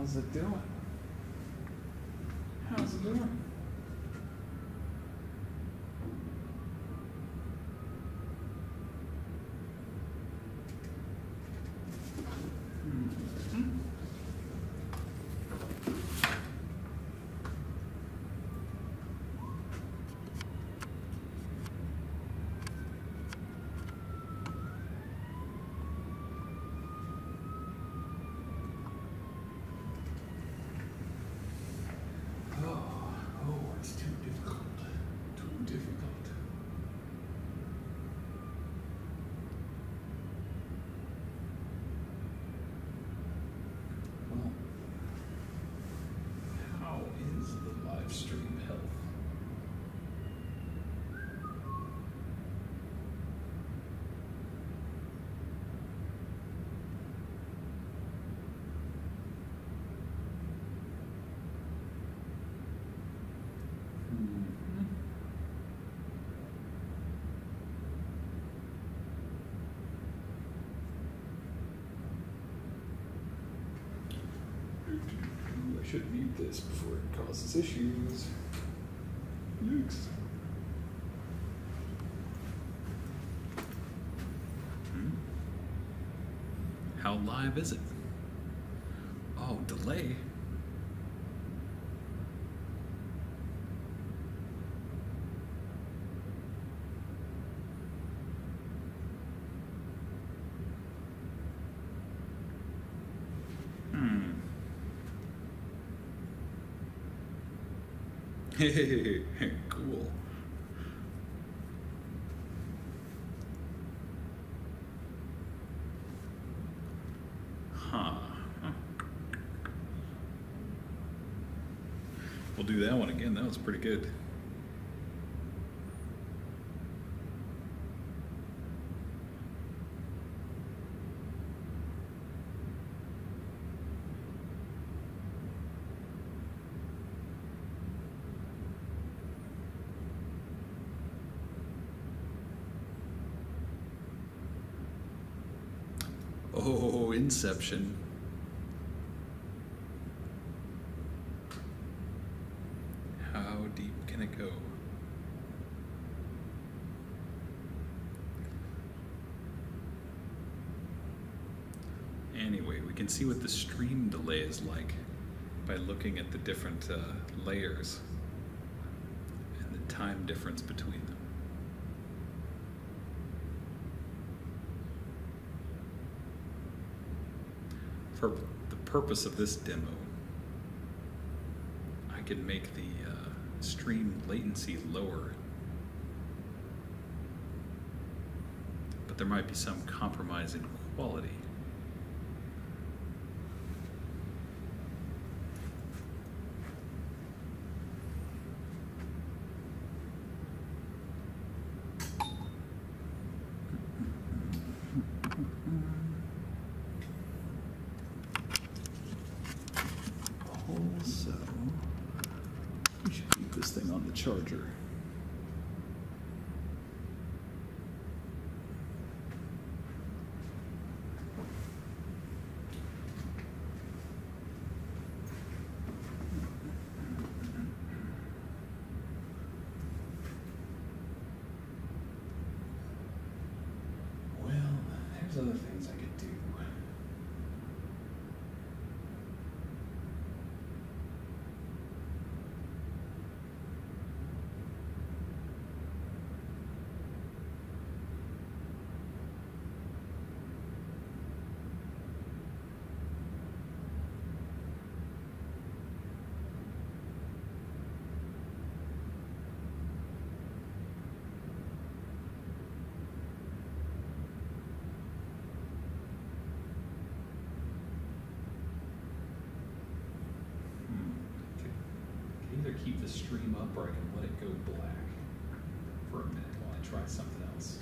How's it doing? How's it doing? It's too difficult. Too difficult. Well, how is the live stream health? I should mute this before it causes issues. Yikes. How live is it? Oh, delay. Cool. Huh. We'll do that one again. That was pretty good. Oh, Inception. How deep can it go? Anyway, we can see what the stream delay is like by looking at the different layers and the time difference between them. For the purpose of this demo, I can make the stream latency lower, but there might be some compromise in quality. Also, we should keep this thing on the charger. Well, there's other things I could do. Either keep the stream up or I can let it go black for a minute while I try something else.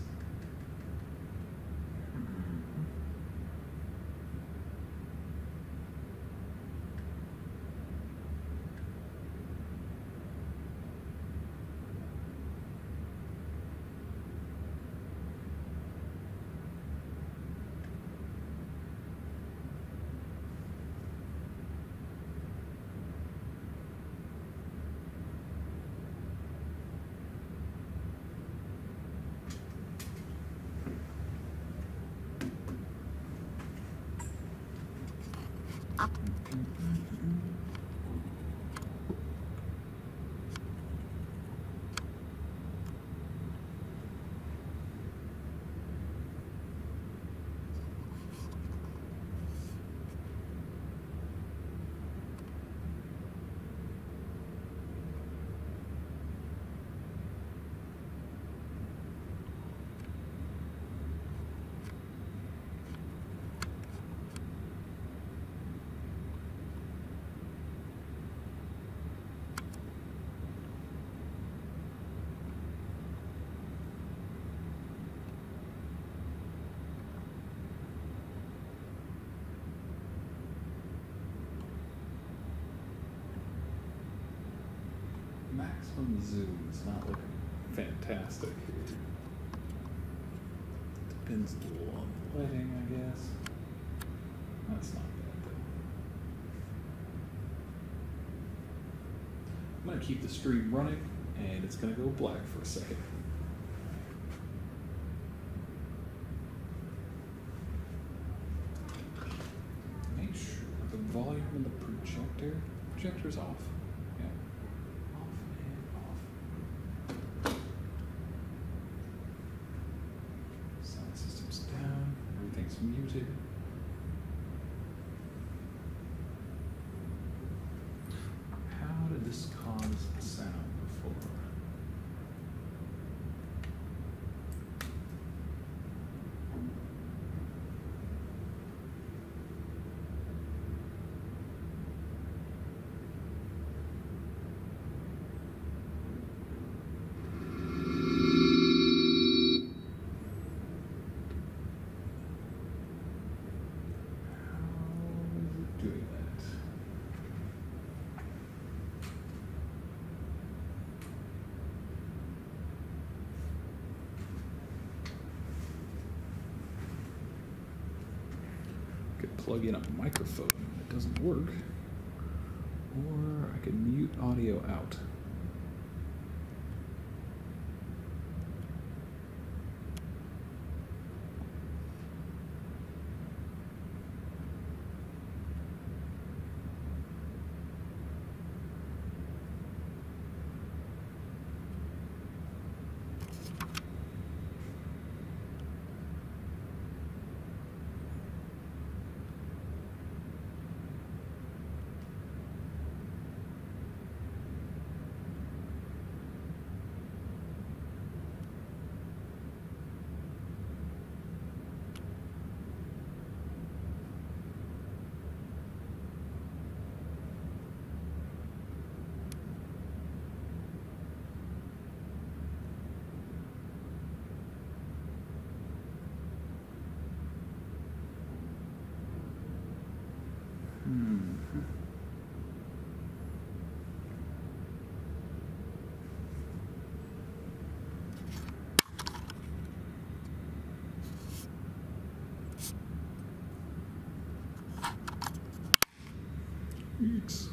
Maximum zoom is not looking fantastic here. Depends a little on the lighting, I guess. That's not bad though. I'm gonna keep the stream running, and it's gonna go black for a second. Make sure the volume in the projector's off. Yeah. Off and off. Sound system's down, everything's muted. How did this cause sound before? Doing that. Could plug in a microphone that doesn't work, or I could mute audio out. Eeks.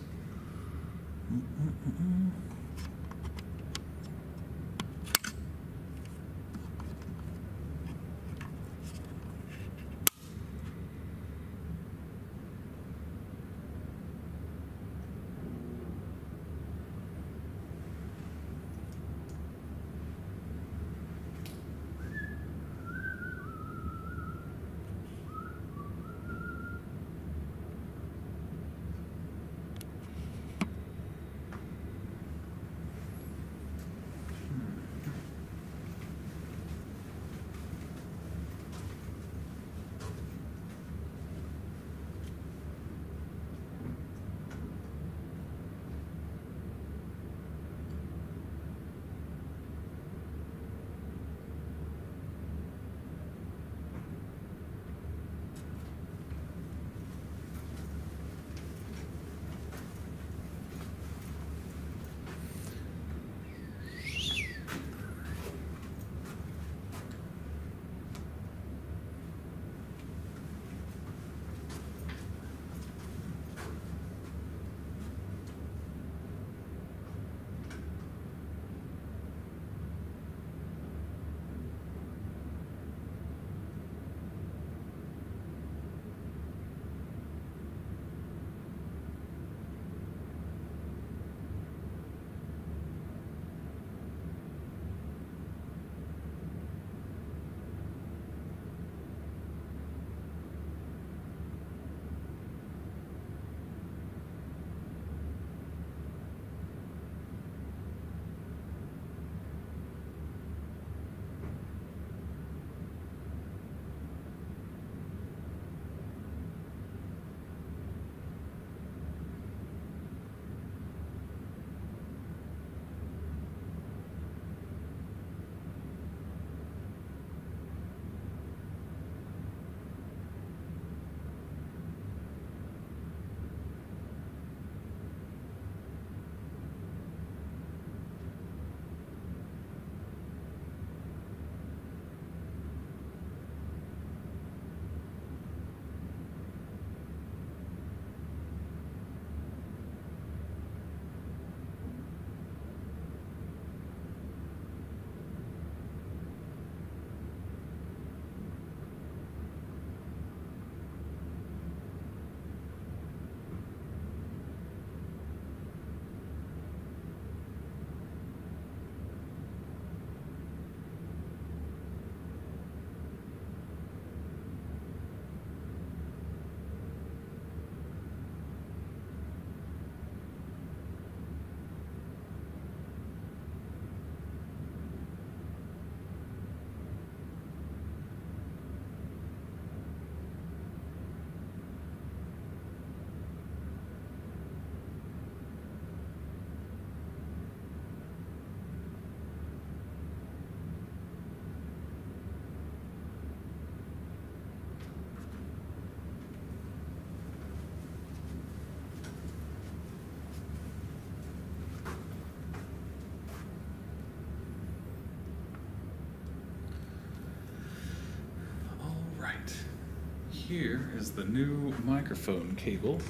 here is the new microphone cable.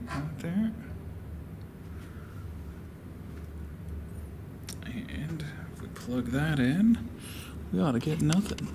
Right there. And if we plug that in, we ought to get nothing.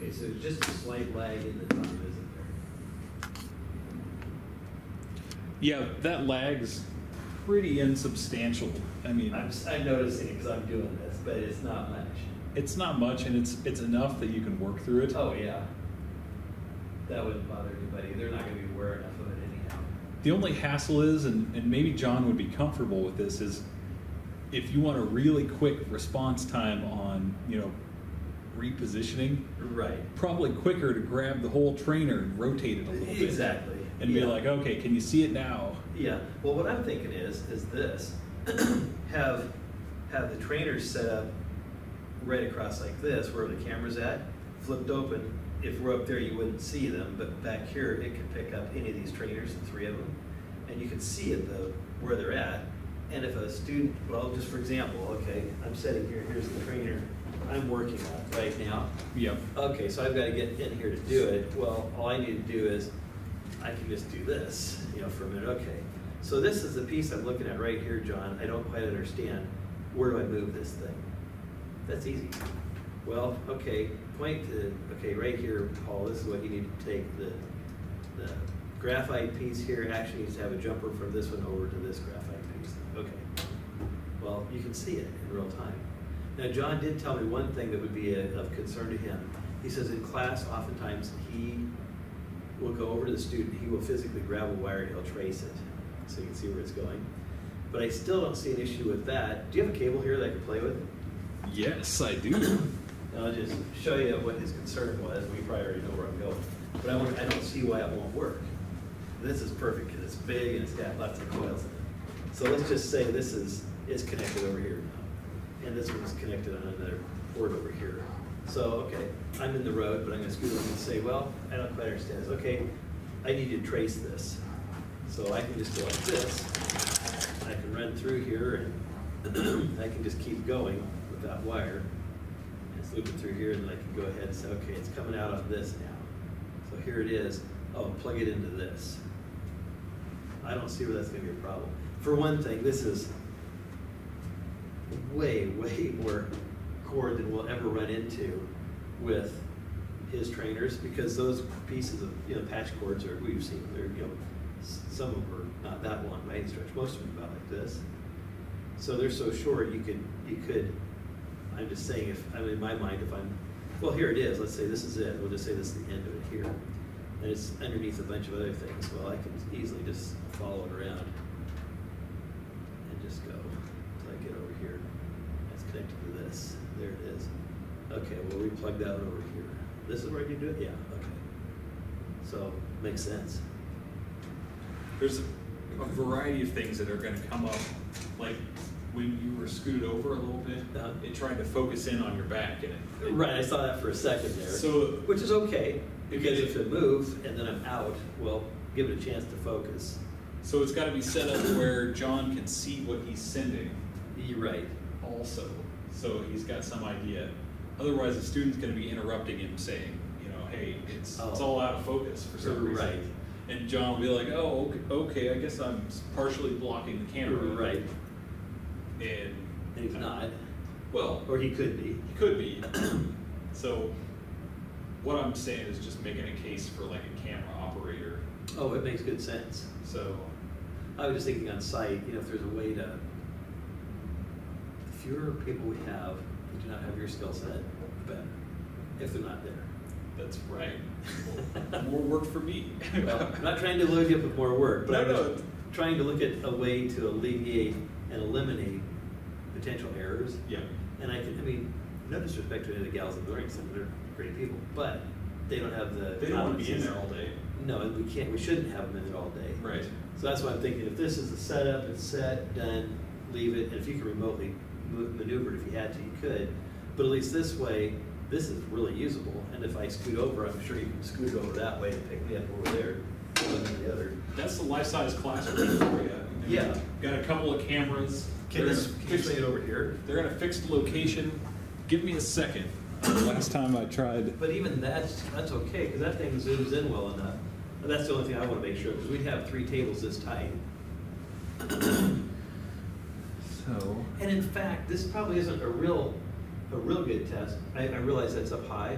Okay, so it's just a slight lag in the time, isn't there? Yeah, that lag's pretty insubstantial. I mean, I'm noticing it because I'm doing this, but it's not much. it's not much, and it's enough that you can work through it. Oh, yeah. That wouldn't bother anybody. They're not going to be aware enough of it anyhow. The only hassle is, and maybe John would be comfortable with this, is if you want a really quick response time on, repositioning, Right. probably quicker to grab the whole trainer and rotate it a little bit. Exactly. And be like, okay, can you see it now? Yeah. Well, what I'm thinking is this: have the trainers set up right across like this, where the camera's at, flipped open. If we're up there, you wouldn't see them, but back here, it could pick up any of these trainers, the three of them, and you can see it where they're at. And if a student, well, just for example, okay, I'm sitting here. Here's the trainer I'm working on right now. Yep. Okay, so I've got to get in here to do it. Well, all I need to do is I can just do this, for a minute. Okay, so this is the piece I'm looking at right here, John. I don't quite understand. Where do I move this thing? That's easy. Well, okay, right here, Paul, this is what you need to take. The graphite piece here actually needs to have a jumper from this one over to this graphite piece. Okay, well, you can see it in real time. Now, John did tell me one thing that would be of concern to him. He says in class, oftentimes he will go over to the student, he will physically grab a wire and he'll trace it so you can see where it's going. But I still don't see an issue with that. Do you have a cable here that I can play with? Yes, I do. And I'll just show you what his concern was. We probably already know where I'm going. But I don't see why it won't work. This is perfect because it's big and it's got lots of coils in it. So let's just say this is connected over here now. And this one's connected on another port over here. So, okay, I'm in the road, but I'm going to scoot over and say, well, I don't quite understand this. Okay, I need to trace this. So I can just go like this. I can run through here, and I can just keep going with that wire. And it's looping through here, and I can go ahead and say, okay, it's coming out of this now. So here it is. Oh, plug it into this. I don't see where that's going to be a problem. For one thing, this is way, way more cord than we'll ever run into with his trainers, because those pieces of patch cords we've seen, they're some of them are not that long by any stretch. Most of them are about like this. So they're so short you could. I'm just saying, in my mind, well, here it is. Let's say this is it. We'll just say this is the end of it here, and it's underneath a bunch of other things. Well, I can easily just follow it around and just go until I get over here. It's connected to this. There it is. Okay, well, we plug that one over here. This is where you do it? Yeah, okay. So, makes sense. There's a variety of things that are going to come up, like when you were scooted over a little bit, it tried to focus in on your back. Right, I saw that for a second there. So, which is okay, because if it moves and then I'm out, well, give it a chance to focus. So it's got to be set up where John can see what he's sending. You're right. Also, so he's got some idea. Otherwise, the student's going to be interrupting him, saying, hey, it's all out of focus for some reason. Right. And John will be like, oh, okay, I guess I'm partially blocking the camera. Right. And he's not. Well, or he could be. He could be. So what I'm saying is just making a case for like a camera operator. Oh, it makes good sense. So I was just thinking on site, if there's a way to, the fewer people we have that do not have your skill set, the better, if they're not there. That's right. More work for me. Well, I'm not trying to load you up with more work, but no, I'm trying to look at a way to alleviate and eliminate potential errors. Yeah. And no disrespect to any of the gals in Learning Center, they're great people, but they don't have the. They don't want to be in there all day. No, we can't. We shouldn't have them in there all day. Right. So that's why I'm thinking. If this is the setup, it's set, done, leave it. And if you can remotely maneuver it, if you had to, you could. But at least this way, this is really usable. And if I scoot over, I'm sure you can scoot over that way and pick me up over there, one or the other. That's the life-size classroom for you. Yeah. Got a couple of cameras. Can you swing it over here? They're at a fixed location. Give me a second. Last time I tried. But even that's okay, because that thing zooms in well enough. And that's the only thing I want to make sure, because we'd have 3 tables this tight. So. And in fact, this probably isn't a real good test. I realize that's up high,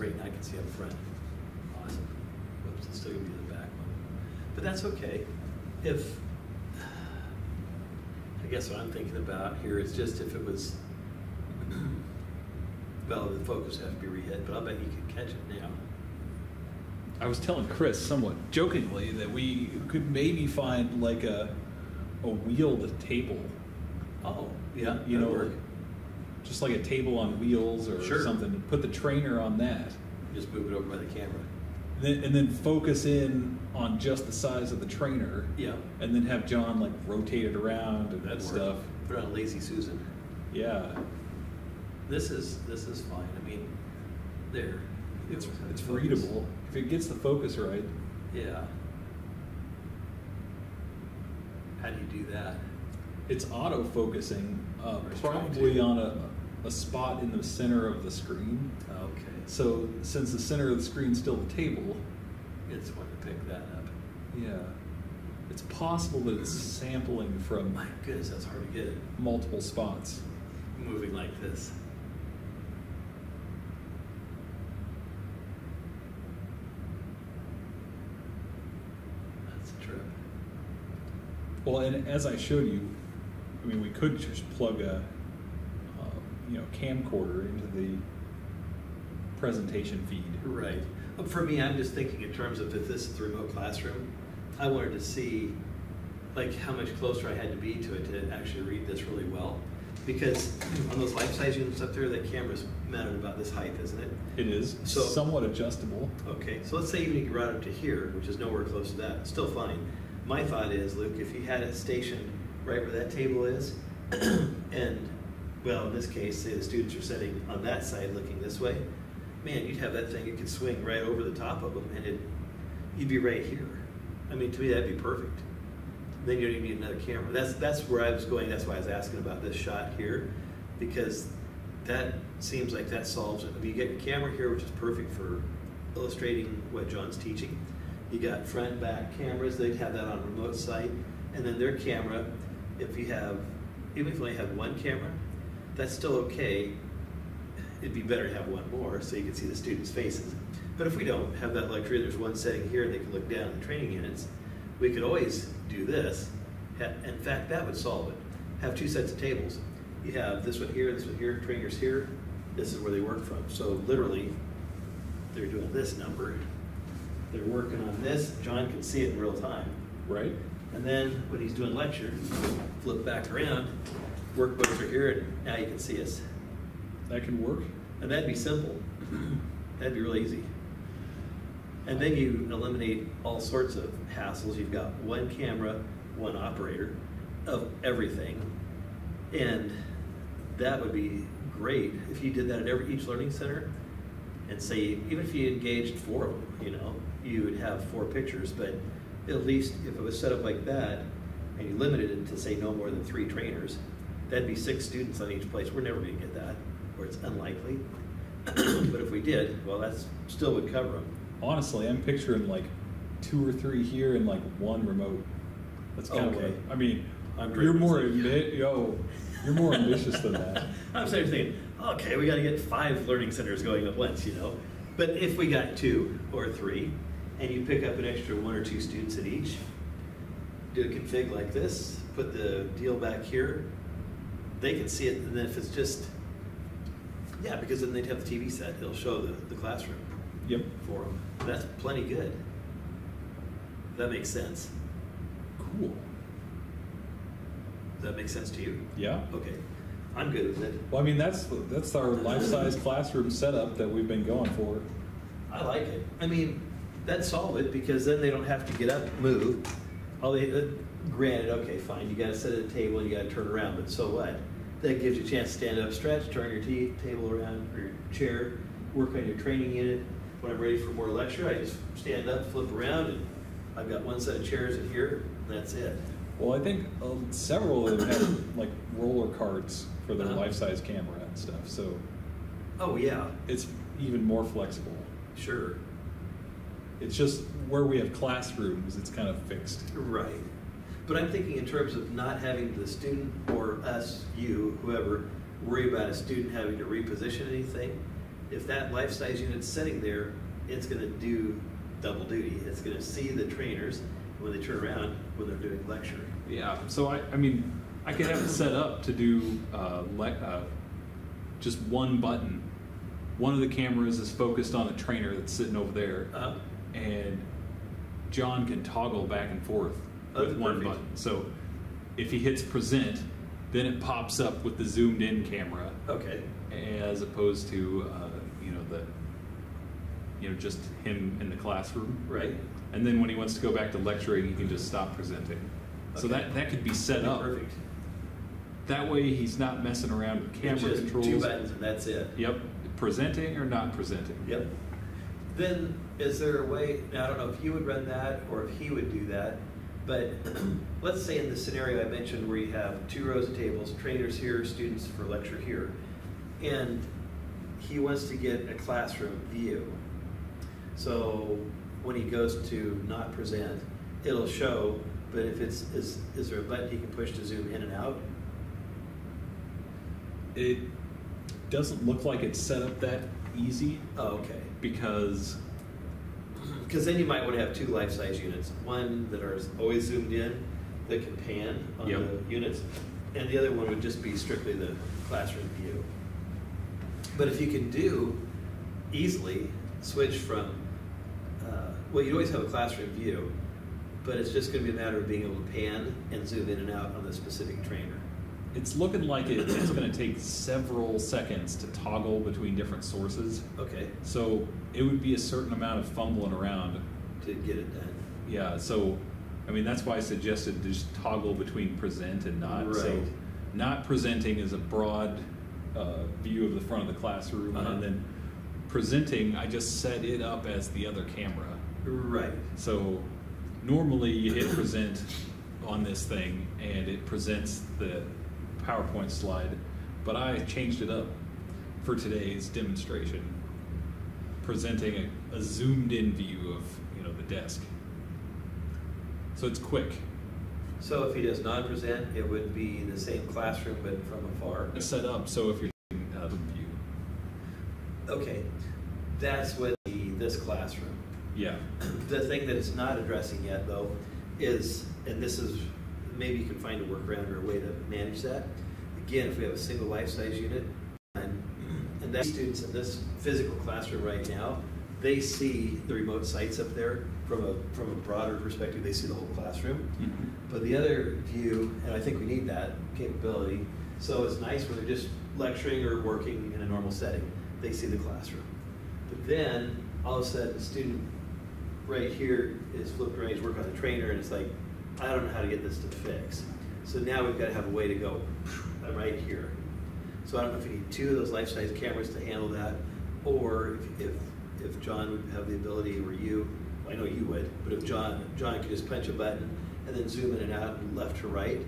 great, now I can see up front. Awesome. Whoops, it's still gonna be the back one. But that's okay. If, I guess what I'm thinking about here is just if it was, well, the focus has to be rehit, but I'll bet you can catch it now. I was telling Chris somewhat jokingly that we could maybe find like a wheeled table. Oh, yeah, You know, work. just like a table on wheels or Sure. something. Put the trainer on that. Just move it over by the camera. And then focus in on just the size of the trainer. Yeah. And then have John like rotate it around and That'd stuff. work. Put it on Lazy Susan. Yeah. This is fine. I mean, there. It's Focus. readable. If it gets the focus right. Yeah. How do you do that? It's auto-focusing, Or it's trying probably to. on a spot in the center of the screen. Okay. So since the center of the screen is still the table, It's going to pick that up. yeah, it's possible that it's sampling from My goodness, that's hard to get. multiple spots. Moving like this. That's a trip. Well, and as I showed you, I mean, we could just plug a, camcorder into the presentation feed. Right. For me, I'm just thinking in terms of if this is the remote classroom, I wanted to see like how much closer I had to be to it to actually read this really well. Because on those life-size units up there, that camera's mounted about this height, isn't it? It is So- somewhat adjustable. Okay, so let's say even you could route up to here, which is nowhere close to that, still fine. My thought is, Luke, if you had it stationed right where that table is, and, well, in this case, say the students are sitting on that side looking this way, man, you'd have that thing, it could swing right over the top of them, and you'd be right here. I mean, to me, that'd be perfect. Then you don't even need another camera. That's where I was going, that's why I was asking about this shot here, because that seems like that solves it. I mean, you get your camera here, which is perfect for illustrating what John's teaching. You got front, back cameras, they'd have that on a remote site, and then their camera, if you have, even if you only have one camera, that's still okay. It'd be better to have one more so you can see the students' faces. But if we don't have that luxury, there's one setting here and they can look down at the training units, we could always do this. In fact, that would solve it. Have two sets of tables. You have this one here, trainers here. This is where they work from. So literally, they're doing this number. They're working on this. John can see it in real time. Right? And then when he's doing lecture, flip back around, workbooks are here, and now you can see us. That can work. And that'd be simple. That'd be really easy. And then you eliminate all sorts of hassles. You've got one camera, one operator of everything. And that would be great if you did that at each learning center. And say, even if you engaged 4 of them, you would have 4 pictures, but at least if it was set up like that, and you limited it to say no more than 3 trainers, that'd be 6 students on each place. We're never gonna get that, or it's unlikely. But if we did, well, that still would cover them. Honestly, I'm picturing like 2 or 3 here and like 1 remote. That's kind of Okay. what I mean. I'm You're more great. you're more ambitious than that. I'm sort of thinking, okay, we got to get 5 learning centers going at once, But if we got 2 or 3, and you pick up an extra 1 or 2 students at each, do a config like this, put the deal back here, they can see it, and then if it's just, yeah, because then they'd have the TV set, it'll show the classroom Yep. for them. That's plenty good. That makes sense. Cool. Does that make sense to you? Yeah. Okay, I'm good with it. Well, I mean, that's our life-size classroom setup that we've been going for. I like it. I mean, that'd solve it because then they don't have to get up, move. Granted, okay, fine, you gotta sit at a table and you gotta turn around, but so what? That gives you a chance to stand up, stretch, turn your table around, or your chair, work on your training unit. When I'm ready for more lecture, I just stand up, flip around, and I've got 1 set of chairs in here, and that's it. Well, I think several of them have like roller carts for their Uh-huh. life-size camera and stuff, so Oh, yeah, it's even more flexible. sure. It's just where we have classrooms, it's kind of fixed. Right. But I'm thinking in terms of not having the student or us, you, whoever, worry about a student having to reposition anything. if that life-size unit's sitting there, it's going to do double duty. It's going to see the trainers when they turn around when they're doing lecturing. Yeah, so I mean, I could have it set up to do just one button. One of the cameras is focused on the trainer that's sitting over there, and John can toggle back and forth with one button. So if he hits present, then it pops up with the zoomed in camera. Okay. As opposed to just him in the classroom. Right. And then when he wants to go back to lecturing, he can just stop presenting. Okay. So that could be set up. Perfect. That way he's not messing around with camera just controls. 2 buttons and that's it. Yep. Presenting or not presenting. Yep. Then is there a way, now I don't know if you would run that or if he would do that, but let's say in the scenario I mentioned where you have 2 rows of tables, trainers here, students for lecture here, and he wants to get a classroom view. So when he goes to not present, it'll show, but if is there a button he can push to zoom in and out? It doesn't look like it's set up that easy. Oh, okay. Because then you might want to have 2 life-size units. One that are always zoomed in, that can pan on the units, and the other one would just be strictly the classroom view. But if you can do easily switch from, well, you always have a classroom view, but it's just going to be a matter of being able to pan and zoom in and out on the specific trainer. It's looking like it's going to take several seconds to toggle between different sources. Okay. So it would be a certain amount of fumbling around to get it done. Yeah, so I mean that's why I suggested just toggle between present and not. Right. So not presenting is a broad view of the front of the classroom, and then presenting, I just set it up as the other camera. Right. So normally you hit present on this thing and it presents the PowerPoint slide, but I changed it up for today's demonstration, presenting a zoomed in view of the desk. So it's quick. So if he does not present, it would be the same classroom but from afar. It's set up so if you're taking the view. Okay, that's with this classroom. Yeah. The thing that it's not addressing yet though is, and this is, maybe you can find a workaround or a way to manage that. Again, if we have a single life-size unit, and that students in this physical classroom right now, they see the remote sites up there from a broader perspective. They see the whole classroom. Mm-hmm. But the other view, and I think we need that capability, so it's nice when they're just lecturing or working in a normal setting, they see the classroom. But then all of a sudden the student right here is flipped around, he's working on the trainer, and it's like, I don't know how to get this to fix. So now we've got to have a way to go, I'm right here. So I don't know if you need 2 of those life-size cameras to handle that, or if John would have the ability, or you, well, I know you would, but if John could just punch a button and then zoom in and out and left to right,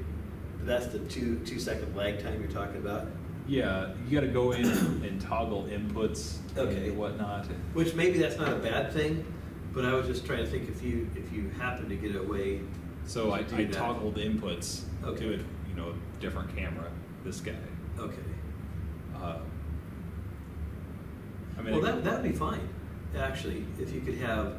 that's the 2-second lag time you're talking about. Yeah, you got to go in and toggle inputs and whatnot. Which maybe that's not a bad thing, but I was just trying to think if you happen to get a way. So I toggled inputs to a different camera. This guy. Okay. I mean, well, that'd be fine. Actually, if you could have.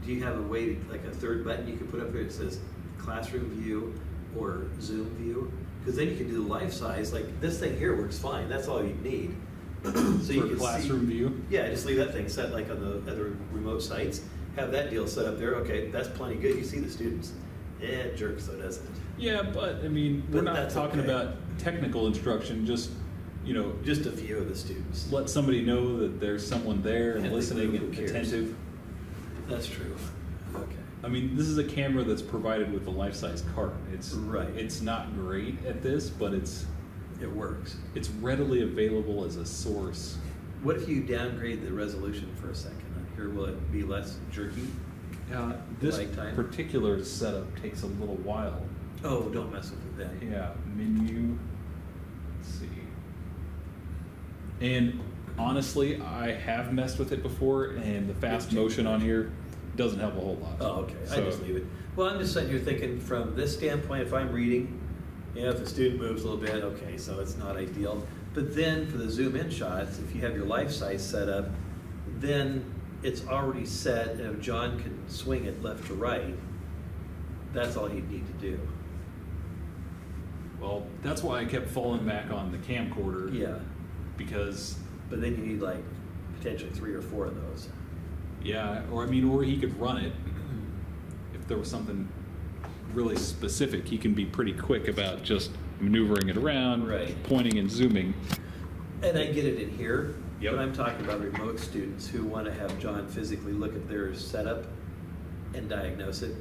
Do you have a way, like a third button you could put up there that says classroom view or Zoom view? Because then you can do the life size. Like this thing here works fine. That's all you need. So you can classroom view? Yeah, just leave that thing set like on the other remote sites. Have that deal set up there. Okay, that's plenty good. You see the students. It jerks though, doesn't it? Yeah, but I mean, we're not talking about technical instruction. Just just a view of the students. Let somebody know that there's someone there and listening and attentive. That's true. Okay. I mean, this is a camera that's provided with a life-size cart. It's right. It's not great at this, but it works. It's readily available as a source. What if you downgrade the resolution for a second? Here, will it be less jerky? This particular setup takes a little while. Oh, don't mess with it then. Yeah, menu. Let's see. And honestly, I have messed with it before, and the fast motion on here doesn't help a whole lot. Oh, okay. So, I just leave it. Well, I'm just sitting here thinking from this standpoint, if I'm reading, if the student moves a little bit, okay, so it's not ideal. But then for the zoom in shots, if you have your life size set up, then it's already set, and if John can swing it left to right, that's all he'd need to do. Well, that's why I kept falling back on the camcorder. Yeah, Because, but then you need like potentially 3 or 4 of those. yeah, or he could run it. If there was something really specific, he can be pretty quick about just maneuvering it around, Right. pointing and zooming. And I get it in here, Yep. but I'm talking about remote students who want to have John physically look at their setup and diagnose it.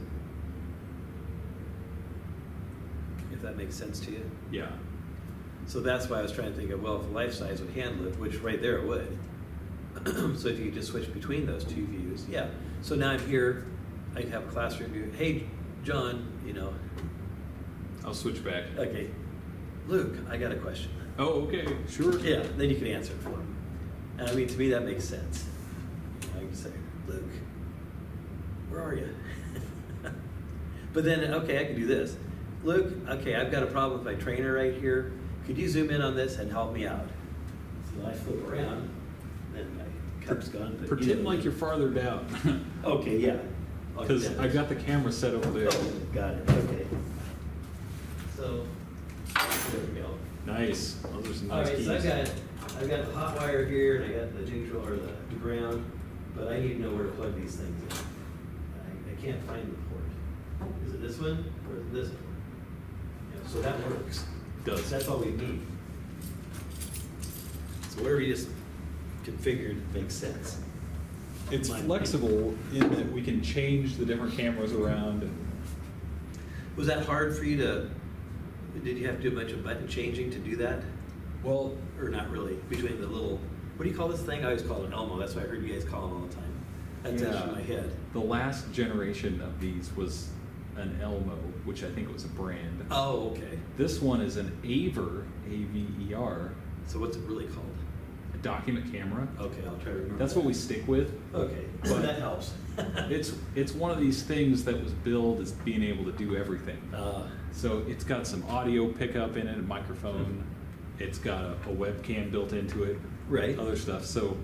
If that makes sense to you. Yeah. So that's why I was trying to think of, well, if life size would handle it, which right there it would. So if you could just switch between those two views, yeah. So now I'm here, I have a classroom view. Hey, John, you know, I'll switch back. okay, Luke, I got a question. Oh, okay, sure. Yeah, then you can answer it for him. And I mean, to me, that makes sense. I can say, Luke, where are you? But then, okay, I can do this. Luke, okay, I've got a problem with my trainer right here. Could you zoom in on this and help me out? So I flip around, then my cup's gone. But Pretend like you're farther down. Okay, yeah. I'll do Because that. I got the camera set over there. Oh, got it, okay. So, there we go. Nice. Those are some All nice right, keys. so I've got the hot wire here, and I got the neutral or the ground, but I need to know where to plug these things in. I can't find the port. Is it this one or is it this one? Yeah, so that works. Does. That's all we need. So whatever you just configured makes sense. It's Mine. flexible in that we can change the different cameras around. Was that hard for you to? Did you have to do a bunch of button changing to do that? Well, Or not really, between the little, what do you call this thing? I always call it an Elmo, that's what I heard you guys call them all the time. That's yeah, in my head. the last generation of these was an Elmo, which I think was a brand. Oh, okay. This one is an Aver, A-V-E-R, So what's it really called? a document camera. Okay, I'll try to remember. That's what we stick with. Okay, But that helps. It's one of these things that was billed as being able to do everything. Uh, So it's got some audio pickup in it, a microphone. It's got a webcam built into it. Right. Other stuff. So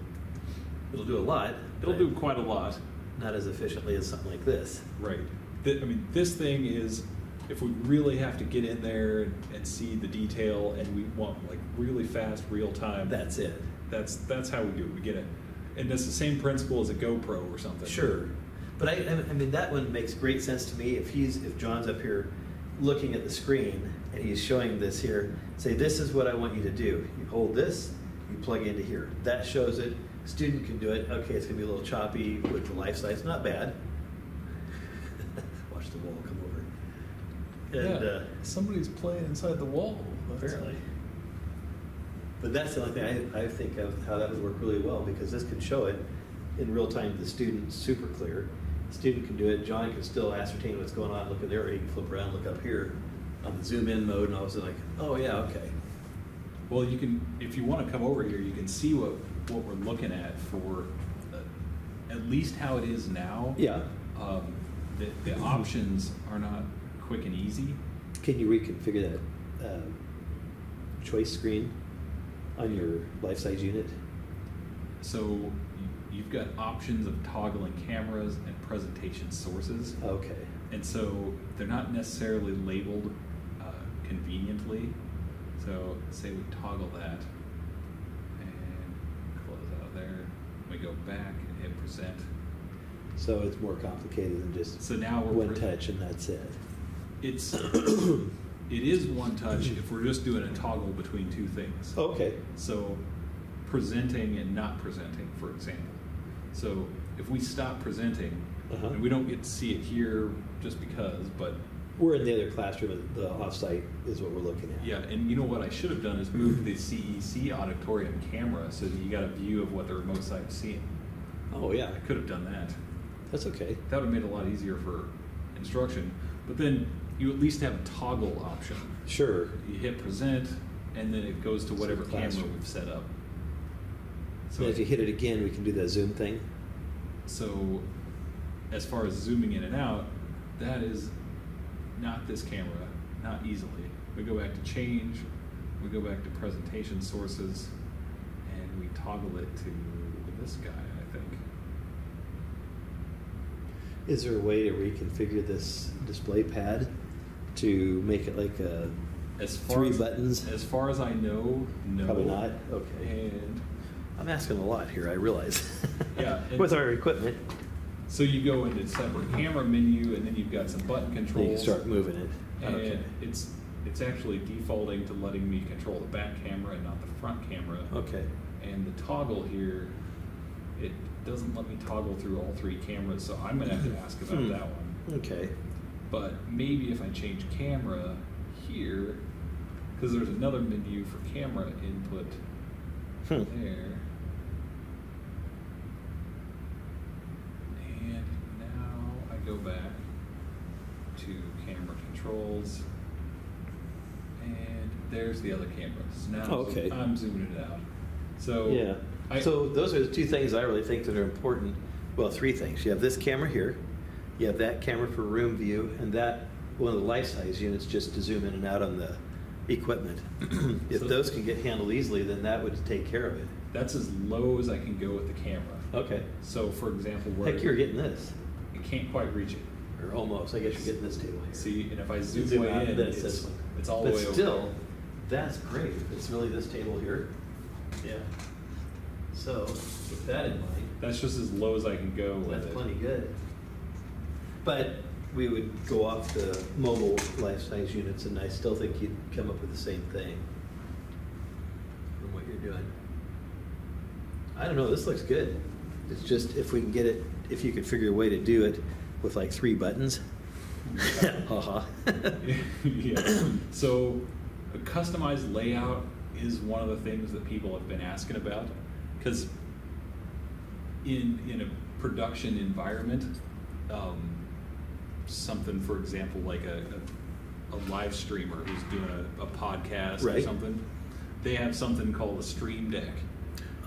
it'll do a lot. it'll but do quite a lot. Not as efficiently as something like this. Right. I mean, this thing is, if we really have to get in there and see the detail, and we want like really fast, real time. That's it. That's how we do it. We get it, and it's the same principle as a GoPro or something. Sure. But I mean, that one makes great sense to me. If John's up here looking at the screen and he's showing this here, say, this is what I want you to do. You hold this, you plug into here. That shows it. Student can do it. Okay, it's gonna be a little choppy with the life size. Not bad. Watch the wall come over. And somebody's playing inside the wall. apparently. But that's the only thing I think of how that would work really well, because this can show it in real time to the student super clear. The student can do it. John can still ascertain what's going on. Look at there. He can flip around, look up here on the zoom in mode, and all of a sudden like, oh yeah, okay. Well, you can, if you want to come over here, you can see what we're looking at for at least how it is now. Yeah. The options are not quick and easy. Can you reconfigure that choice screen on your life size unit? So you've got options of toggling cameras and presentation sources. Okay. And so they're not necessarily labeled conveniently. So say we toggle that and close out there. We go back and hit present. So it's more complicated than just So now we're one touch and that's it. It's it is one touch if we're just doing a toggle between two things. Okay. So presenting and not presenting, for example. So if we stop presenting, Uh-huh. and we don't get to see it here just because, but We're in the other classroom, and the offsite is what we're looking at. yeah, and you know what I should have done is move the CEC auditorium camera so that you got a view of what the remote site is seeing. Oh, yeah. I could have done that. That's okay. That would have made it a lot easier for instruction. But then you at least have a toggle option. Sure. You hit present, and then it goes to whatever So camera classroom. we've set up. So if you hit it again, we can do that zoom thing. So as far as zooming in and out, that is not this camera, not easily. We go back to change, we go back to presentation sources, and we toggle it to this guy, I think. Is there a way to reconfigure this display pad to make it like a three buttons? As far as I know, no. Probably not? Okay. And I'm asking a lot here, I realize. Yeah. With our equipment. So you go into separate camera menu, and then you've got some button controls. You can start moving it. And Okay. it's actually defaulting to letting me control the back camera and not the front camera. Okay. And the toggle here, it doesn't let me toggle through all three cameras, so I'm gonna have to ask about that one. Okay. But maybe if I change camera here, because there's another menu for camera input there. And now I go back to camera controls, and there's the other cameras. Now Okay. I'm zooming it out. So Yeah. So those are the two things I really think that are important. Well, three things. You have this camera here, you have that camera for room view, and that one of the life-size units just to zoom in and out on the equipment. If So- those can get handled easily, then that would take care of it. that's as low as I can go with the camera. Okay. So for example, where Heck, you're getting this. I can't quite reach it. Or almost. I guess you're getting this table here. See, and if I Zoom zoom way out, in, then it's this one. it's all But the way over. still, that's great. It's really this table here. Yeah. So, with that in mind, That's just as low as I can go with that's it. plenty good. But we would go off the mobile life-size units, and I still think you'd come up with the same thing from what you're doing. I don't know, this looks good. It's just if we can get it, if you could figure a way to do it with like 3 buttons. Uh-huh. Yeah. So a customized layout is one of the things that people have been asking about, because in a production environment, something, for example, like a live streamer who's doing a podcast or Right. something, they have something called a Stream Deck.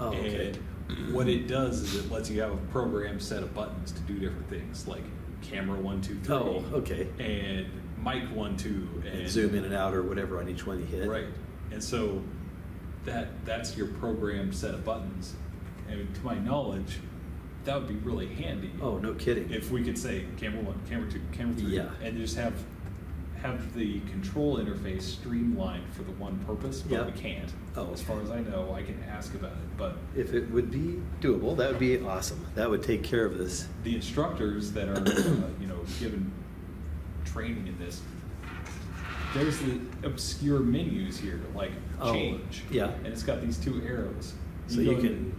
Oh, okay. And what it does is it lets you have a programmed set of buttons to do different things, like camera 1, 2, 3. Oh, okay. And mic 1, 2. And zoom in and out or whatever on each one you hit. Right. And so that's your programmed set of buttons. And to my knowledge, that would be really handy. Oh, no kidding. If we could say camera 1, camera 2, camera 3, Yeah. and just have the control interface streamlined for the one purpose, but Yeah. we can't. Oh, As okay. far as I know, I can ask about it, but If it would be doable, that would be awesome. That would take care of this. the instructors that are given training in this, there's the obscure menus here, like Oh, change. yeah. And it's got these 2 arrows. So you go can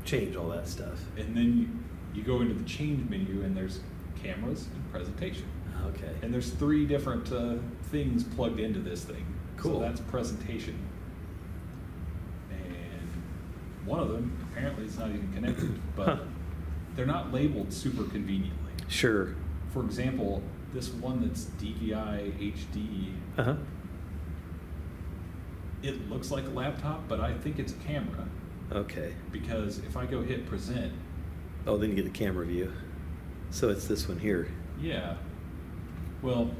change all that stuff. and then you go into the change menu, and there's cameras and presentation. Okay. And there's 3 different things plugged into this thing. Cool. So that's presentation. And one of them, apparently it's not even connected, but Huh. they're not labeled super conveniently. Sure. For example, this one that's DVI HD, Uh-huh. it looks like a laptop, but I think it's a camera, Okay. because if I go hit present, Oh, then you get the camera view. So it's this one here. yeah, well,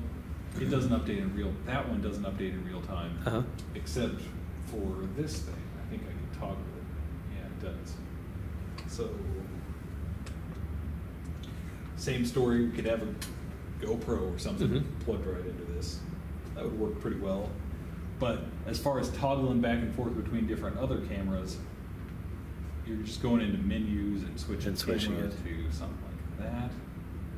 it doesn't update in real, that one doesn't update in real time, Uh-huh. except for this thing. I think I can toggle it. Yeah, it does. So, same story, we could have a GoPro or something Mhm. plugged right into this. That would work pretty well. But as far as toggling back and forth between different other cameras, you're just going into menus and switching camera it. to something like that.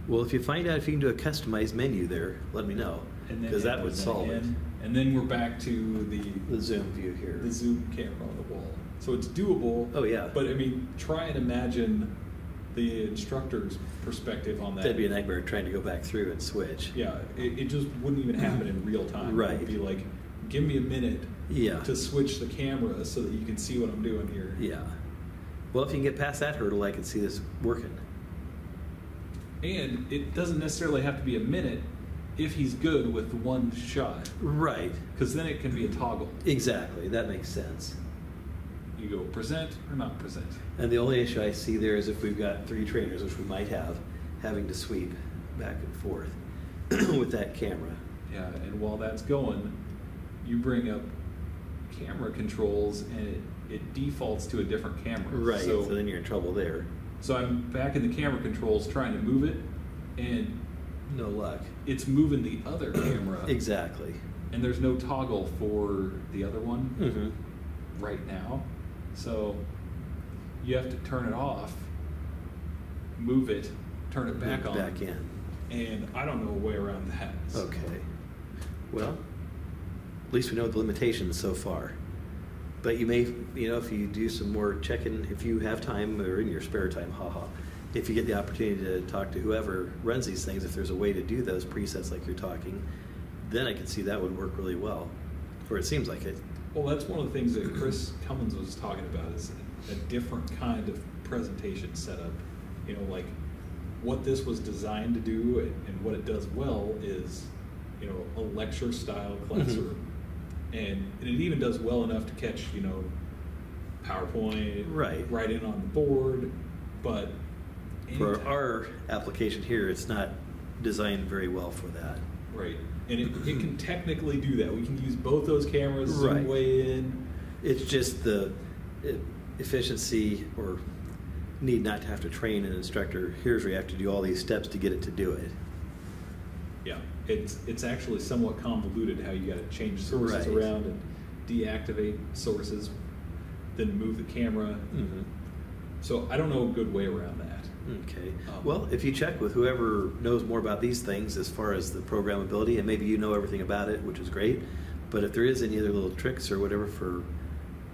Well, if you find out if you can do a customized menu there, let me know. And then Because that hit would present solve it. again. And then we're back to The zoom view here. the zoom camera on the wall. So it's doable. Oh, yeah. But I mean, try and imagine the instructor's perspective on that. That'd be a nightmare trying to go back through and switch. Yeah, it just wouldn't even happen in real time. Right. It would be like, give me a minute Yeah. to switch the camera so that you can see what I'm doing here. Yeah. Well, if you can get past that hurdle, I can see this working. And it doesn't necessarily have to be a minute if he's good with one shot, Right. because then it can be a toggle. Exactly. That makes sense. You go present or not present. And the only issue I see there is if we've got 3 trainers, which we might have, having to sweep back and forth with that camera. Yeah, and while that's going, you bring up camera controls and it defaults to a different camera. Right, so then you're in trouble there. So I'm back in the camera controls trying to move it, and no luck. It's moving the other camera. Exactly. And there's no toggle for the other one right now. So you have to turn it off, move it, turn it back on. Back in. And I don't know a way around that. So. Okay. Well, at least we know the limitations so far. But you may, if you do some more checking, if you have time or in your spare time, if you get the opportunity to talk to whoever runs these things, if there's a way to do those presets like you're talking, then I can see that would work really well. Or it seems like it. Well, that's one of the things that Chris Cummins was talking about is a different kind of presentation setup. Like what this was designed to do and what it does well is, a lecture style classroom. And it even does well enough to catch, PowerPoint right in on the board, but for our application here, it's not designed very well for that. Right, and it can technically do that. We can use both those cameras, zoom way in. It's just the efficiency or need not to have to train an instructor. Here's where you have to do all these steps to get it to do it. Yeah, it's actually somewhat convoluted how you got to change sources around and deactivate sources, then move the camera. So I don't know a good way around that. Okay. Well, if you check with whoever knows more about these things as far as the programmability, and maybe you know everything about it, which is great, but if there is any other little tricks or whatever for,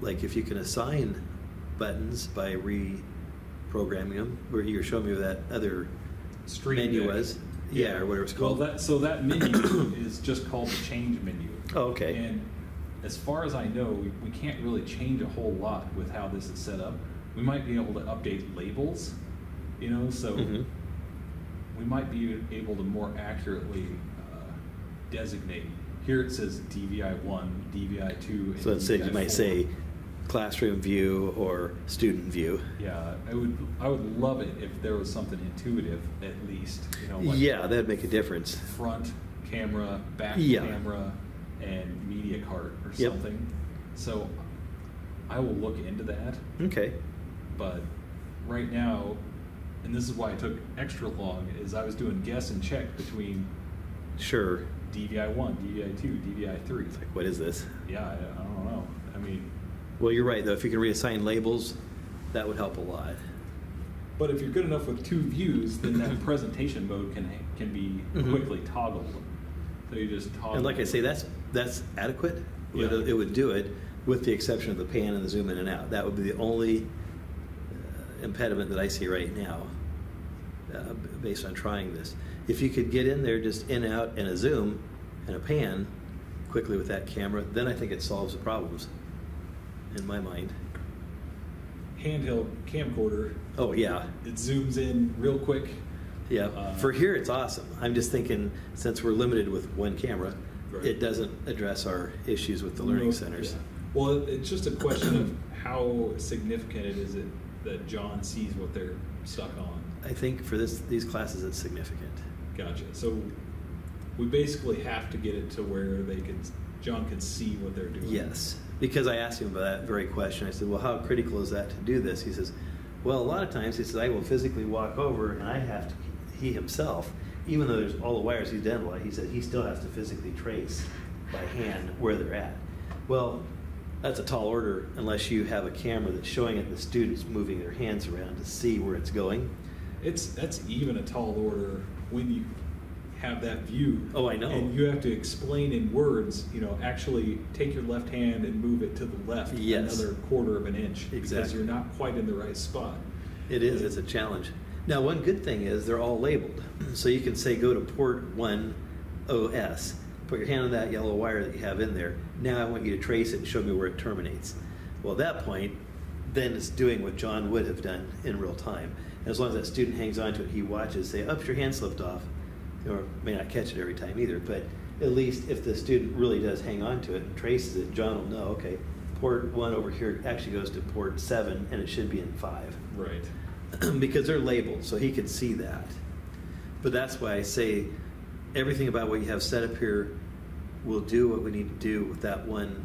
like if you can assign buttons by reprogramming them, where you were showing me that other menu was. Yeah, or whatever it's called. Well, that menu is just called the change menu. Oh, okay. And as far as I know, we can't really change a whole lot with how this is set up. We might be able to update labels, so we might be able to more accurately designate. Here it says DVI1, DVI2, and so let's say you might say classroom view or student view. Yeah, I would love it if there was something intuitive at least. Like that'd make a difference. Front camera, back camera, and media cart or something. So I will look into that. Okay. But right now, and this is why it took extra long, is I was doing guess and check between DVI1, DVI2, DVI3. It's like, what is this? Yeah, I don't know. I mean... Well, you're right, though. If you can reassign labels, that would help a lot. But if you're good enough with two views, then that presentation mode can be quickly toggled. So you just toggle. And like I say, that's adequate. Yeah. It would do it, with the exception of the pan and the zoom in and out. That would be the only impediment that I see right now, based on trying this. If you could get in there just in, out, and a zoom and a pan quickly with that camera, then I think it solves the problems, in my mind. Handheld camcorder. Oh, yeah. It zooms in real quick. Yeah. For here, it's awesome. I'm just thinking, since we're limited with one camera, it doesn't address our issues with the learning centers. Yeah. Well, it's just a question of how significant it is that John sees what they're stuck on. I think for these classes, it's significant. Gotcha. So we basically have to get it to where John can see what they're doing. Yes, because I asked him about that very question. I said, well, how critical is that to do this? He says, well, a lot of times, he says, I will physically walk over and I have to, he himself, even though there's all the wires he's done, he said he still has to physically trace by hand where they're at. Well, that's a tall order unless you have a camera that's showing it the students moving their hands around to see where it's going. That's even a tall order when you have that view. Oh, I know. And you have to explain in words, actually take your left hand and move it to the left another quarter of an inch. Exactly. Because you're not quite in the right spot. It is. It's a challenge. Now, one good thing is they're all labeled. So you can say, go to port 1 OS. Put your hand on that yellow wire that you have in there. Now I want you to trace it and show me where it terminates. Well, at that point, then it's doing what John would have done in real time. And as long as that student hangs on to it, he watches, say, up, your hand slipped off. Or may not catch it every time either, but at least if the student really does hang on to it and traces it, John will know, okay, port 1 over here actually goes to port 7, and it should be in 5. Right. Because they're labeled, so he can see that. But that's why I say everything about what you have set up here will do what we need to do with that one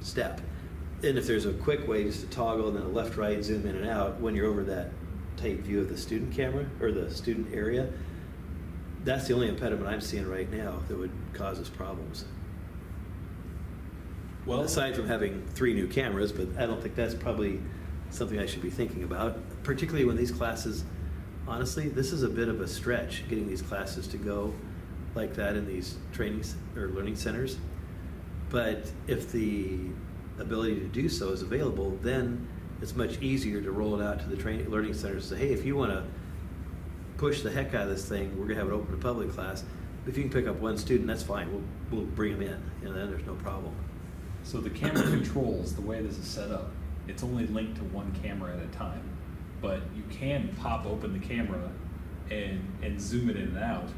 step. And if there's a quick way just to toggle and then a left, right, zoom in and out, when you're over that tight view of the student camera or the student area, that's the only impediment I'm seeing right now that would cause us problems. Well, Aside from having 3 new cameras, but I don't think that's probably something I should be thinking about, particularly when these classes, honestly, this is a bit of a stretch, getting these classes to go like that in these trainings or learning centers. But if the ability to do so is available, then it's much easier to roll it out to the training learning centers and say, hey, if you want to push the heck out of this thing, we're going to have it open to public class. If you can pick up 1 student, that's fine. We'll bring them in, and then there's no problem. so the camera controls, the way this is set up, it's only linked to 1 camera at a time. But you can pop open the camera and zoom it in and out.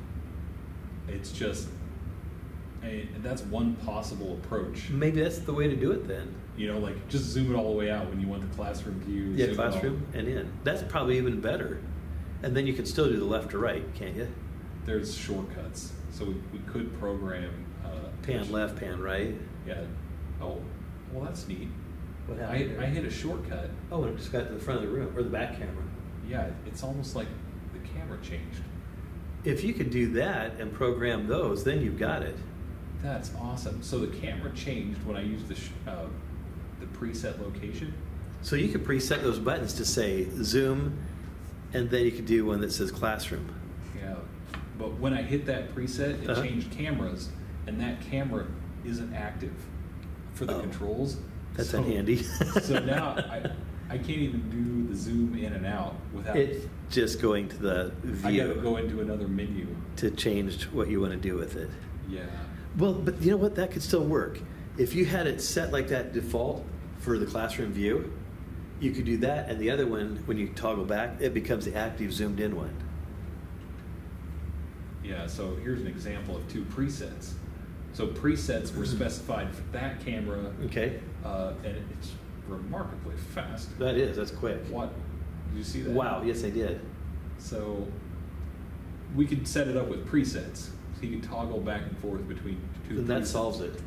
It's just, that's one possible approach. Maybe that's the way to do it then. You know, like just zoom it all the way out when you want the classroom view. Yeah, zoom it classroom and in. That's probably even better. And then you can still do the left or right, can't you? There's shortcuts, so we could program. Pan left, pan right. Yeah. Oh, well, that's neat. What I happened there? hit a shortcut. Oh, and it just got to the front of the room, or the back camera. Yeah, it's almost like the camera changed. If you could do that and program those, then you've got it. That's awesome. So the camera changed when I used the preset location. So you could preset those buttons to say zoom, and then you could do one that says classroom. Yeah. But when I hit that preset, it changed cameras, and that camera isn't active for the controls. That's so, handy. So now I can't even do the zoom in and out without It's just going to the I gotta view go into another menu. to change what you want to do with it. Yeah. Well, but you know what? That could still work. If you had it set like that default for the classroom view, you could do that, and the other one, when you toggle back, it becomes the active zoomed in one. Yeah, so here's an example of 2 presets. So presets were specified for that camera, Okay, and it's remarkably fast. that's quick. What? Did you see that? Wow, yes, I did. So we could set it up with presets. So you can toggle back and forth between 2 Then that presets. solves it.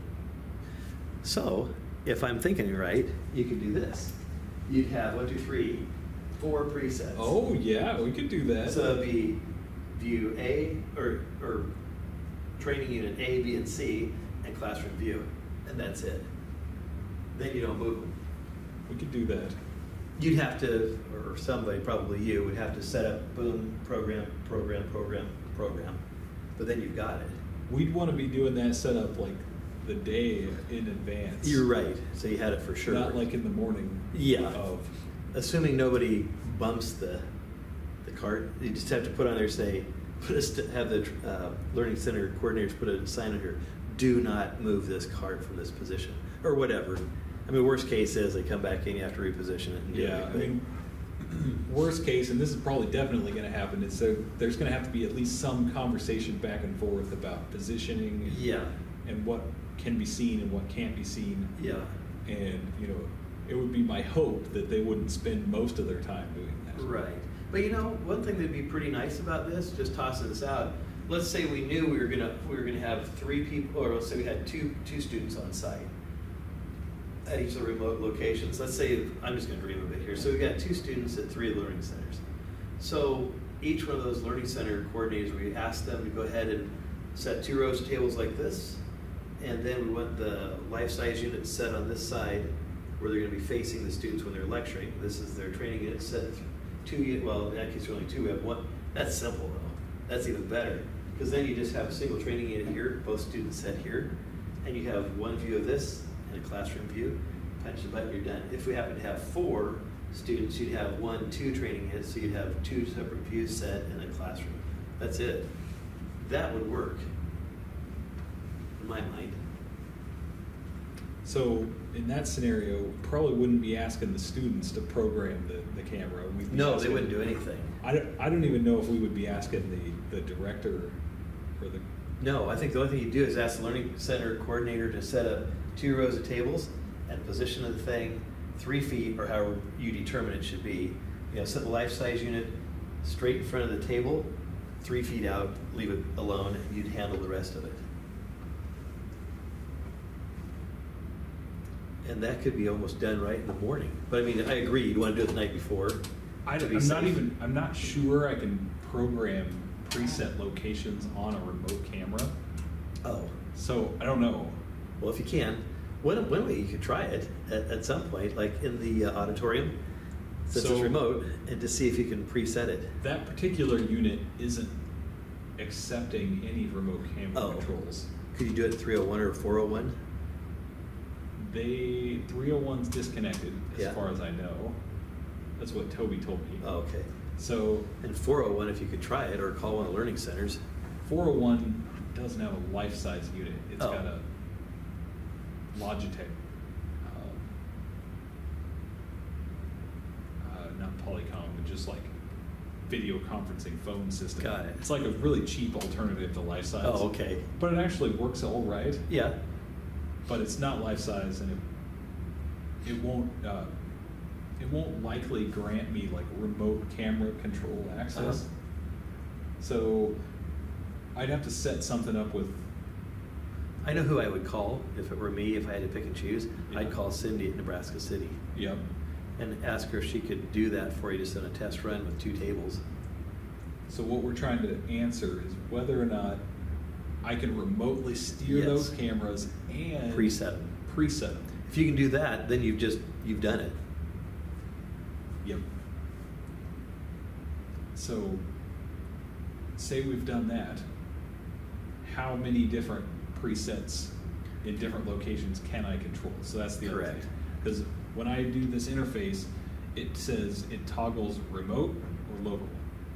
So, if I'm thinking right, you could do this. You'd have 1, 2, 3, 4 presets. Oh, yeah, we could do that. So it'd be view A, or training unit A, B, and C, and classroom view, and that's it. Then you don't move them. We could do that. You'd have to, or somebody, probably you, would have to set up, boom, program, program, program, program. But then you've got it. We'd want to be doing that setup like the day in advance. You're right. So you had it for sure. Not like in the morning. Yeah. Of. Assuming nobody bumps the cart, you just have to put on there, say, have the learning center coordinators put a sign on here, do not move this cart from this position, or whatever. I mean, worst case is they come back in, you have to reposition it. And do Yeah, I everything. mean, worst case, and this is probably definitely going to happen, is so there's going to have to be at least some conversation back and forth about positioning Yeah, and what can be seen and what can't be seen. yeah. And, you know, it would be my hope that they wouldn't spend most of their time doing that. Right. But you know, one thing that'd be pretty nice about this, just tossing this out, let's say we knew we were gonna have 3 people, or let's say we had two students on site at each of the remote locations. Let's say, I'm just gonna dream a bit here. So we got 2 students at 3 learning centers. So each one of those learning center coordinators, we asked them to go ahead and set 2 rows of tables like this, and then we want the life-size unit set on this side where they're gonna be facing the students when they're lecturing. This is their training unit set 2, well, in that case, there's only 2, we have 1. That's simple though. That's even better. Because then you just have a single training unit here, both students set here, and you have one view of this and a classroom view. Punch the button, you're done. If we happen to have 4 students, you'd have 1, 2 training units, so you'd have 2 separate views set in a classroom. That's it. That would work, in my mind. So in that scenario, we probably wouldn't be asking the students to program the camera. We'd be No, they asking- wouldn't do anything. I don't even know if we would be asking the director or the. No, I think the only thing you do is ask the learning center coordinator to set up 2 rows of tables and position the thing 3 feet, or however you determine it should be. You know, set the life-size unit straight in front of the table, 3 feet out, leave it alone, and you'd handle the rest of it. And that could be almost done right in the morning. But I mean, I agree, you'd want to do it the night before. I'm not sure I can program preset locations on a remote camera. Oh. So I don't know. Well, if you can, one way you could try it at some point, like in the auditorium, since it's remote, and to see if you can preset it. That particular unit isn't accepting any remote camera controls. Could you do it 301 or 401? 301's disconnected as far as I know. That's what Toby told me. Oh, okay. So, and 401, if you could try it, or call one of the learning centers. 401 doesn't have a life-size unit. It's got a Logitech, not Polycom, but just like video conferencing phone system. Got it. It's like a really cheap alternative to life-size. Oh, okay. But it actually works all right. Yeah. But it's not life-size, and it won't likely grant me like remote camera control access. So I'd have to set something up with. I know who I would call if it were me, if I had to pick and choose. Yeah. I'd call Cindy at Nebraska City. Yep. And ask her if she could do that for you just on a test run with 2 tables. So what we're trying to answer is whether or not I can remotely steer those cameras and preset them. If you can do that, then you've done it. Yep. So say we've done that. How many different presets in different locations can I control? So that's the other thing. Because when I do this interface, it says it toggles remote or local.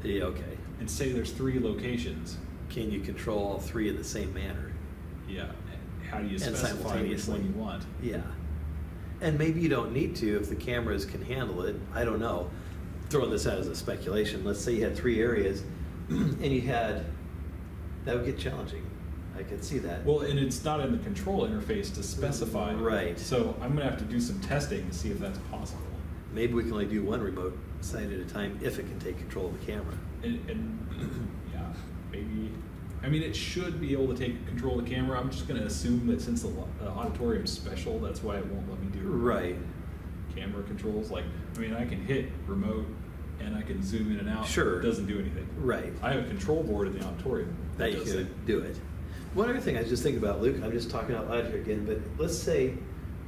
Yeah, okay. And say there's 3 locations. Can you control all 3 in the same manner? Yeah. How do you specify which one you want? Yeah. And maybe you don't need to if the cameras can handle it. I don't know. Throwing this out as a speculation. Let's say you had 3 areas and you had, that would get challenging. I could see that. Well, and it's not in the control interface to specify. Right. So I'm going to have to do some testing to see if that's possible. Maybe we can only do 1 remote site at a time if it can take control of the camera. And yeah, maybe. I mean, it should be able to take control of the camera. I'm just going to assume that since the auditorium's special, that's why it won't let me do camera controls. Like, I mean, I can hit remote and I can zoom in and out. Sure. It doesn't do anything. Right. I have a control board in the auditorium that you could do it. One other thing I was just thinking about, Luke, I'm just talking out loud here again, but let's say,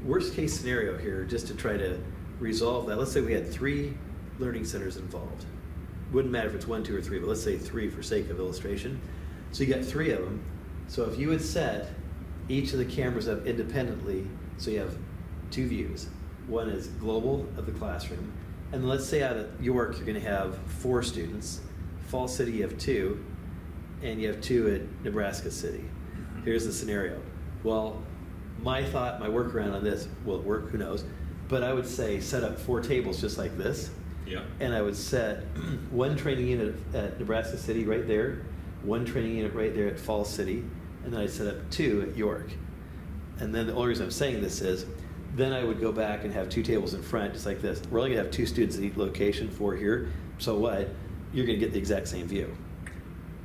worst case scenario here, just to try to resolve that. Let's say we had 3 learning centers involved. Wouldn't matter if it's 1, 2, or 3, but let's say 3 for sake of illustration. So you got 3 of them. So if you would set each of the cameras up independently, so you have 2 views. One is global of the classroom. And let's say out at York, you're going to have 4 students. Falls City, you have 2. And you have 2 at Nebraska City. Here's the scenario. Well, my thought, my workaround on this, will it work? Who knows? But I would say set up 4 tables just like this. Yeah. And I would set 1 training unit at Nebraska City right there, 1 training unit right there at Falls City, and then I'd set up 2 at York. And then the only reason I'm saying this is, then I would go back and have 2 tables in front, just like this. We're only going to have 2 students at each location, 4 here. So what? You're going to get the exact same view.